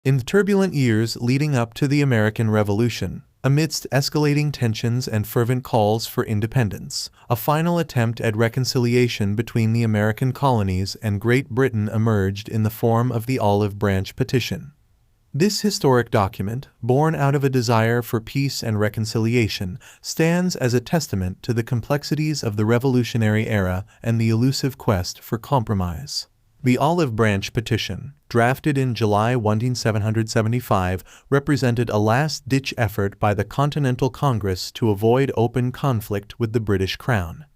In the turbulent years leading up to the American Revolution, amidst escalating tensions and fervent calls for independence, a final attempt at reconciliation between the American colonies and Great Britain emerged in the form of the Olive Branch Petition. This historic document, born out of a desire for peace and reconciliation, stands as a testament to the complexities of the Revolutionary era and the elusive quest for compromise. The Olive Branch Petition, drafted in July 1775, represented a last-ditch effort by the Continental Congress to avoid open conflict with the British Crown.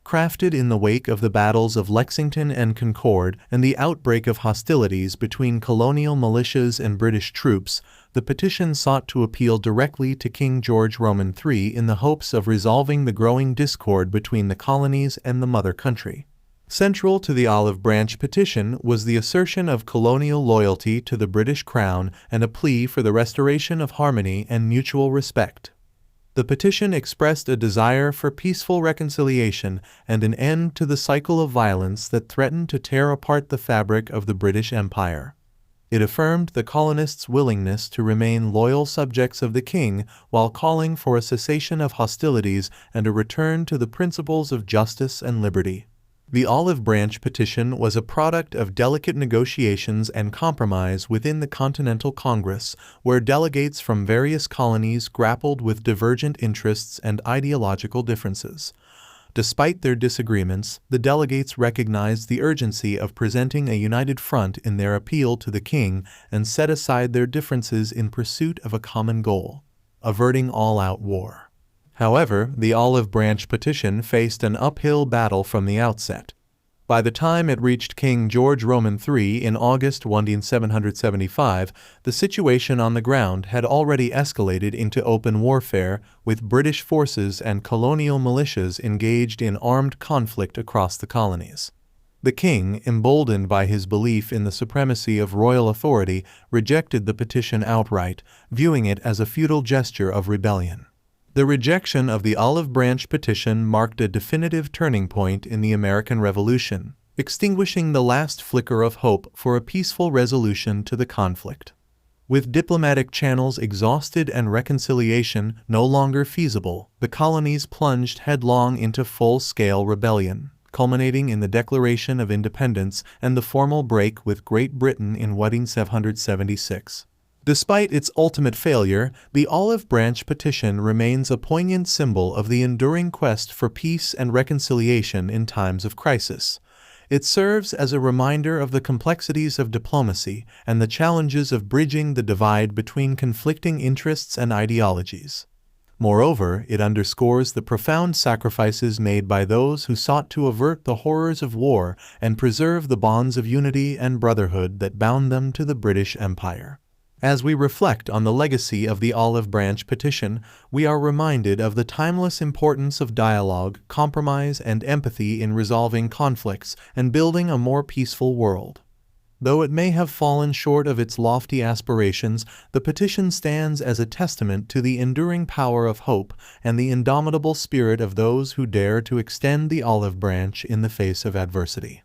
Crafted in the wake of the battles of Lexington and Concord and the outbreak of hostilities between colonial militias and British troops, the petition sought to appeal directly to King George III in the hopes of resolving the growing discord between the colonies and the mother country. Central to the Olive Branch Petition was the assertion of colonial loyalty to the British Crown and a plea for the restoration of harmony and mutual respect. The petition expressed a desire for peaceful reconciliation and an end to the cycle of violence that threatened to tear apart the fabric of the British Empire. It affirmed the colonists' willingness to remain loyal subjects of the king while calling for a cessation of hostilities and a return to the principles of justice and liberty. The Olive Branch Petition was a product of delicate negotiations and compromise within the Continental Congress, where delegates from various colonies grappled with divergent interests and ideological differences. Despite their disagreements, the delegates recognized the urgency of presenting a united front in their appeal to the king and set aside their differences in pursuit of a common goal: averting all-out war. However, the Olive Branch Petition faced an uphill battle from the outset. By the time it reached King George III in August 1775, the situation on the ground had already escalated into open warfare, with British forces and colonial militias engaged in armed conflict across the colonies. The king, emboldened by his belief in the supremacy of royal authority, rejected the petition outright, viewing it as a futile gesture of rebellion. The rejection of the Olive Branch Petition marked a definitive turning point in the American Revolution, extinguishing the last flicker of hope for a peaceful resolution to the conflict. With diplomatic channels exhausted and reconciliation no longer feasible, the colonies plunged headlong into full-scale rebellion, culminating in the Declaration of Independence and the formal break with Great Britain in 1776. Despite its ultimate failure, the Olive Branch Petition remains a poignant symbol of the enduring quest for peace and reconciliation in times of crisis. It serves as a reminder of the complexities of diplomacy and the challenges of bridging the divide between conflicting interests and ideologies. Moreover, it underscores the profound sacrifices made by those who sought to avert the horrors of war and preserve the bonds of unity and brotherhood that bound them to the British Empire. As we reflect on the legacy of the Olive Branch Petition, we are reminded of the timeless importance of dialogue, compromise, and empathy in resolving conflicts and building a more peaceful world. Though it may have fallen short of its lofty aspirations, the petition stands as a testament to the enduring power of hope and the indomitable spirit of those who dare to extend the olive branch in the face of adversity.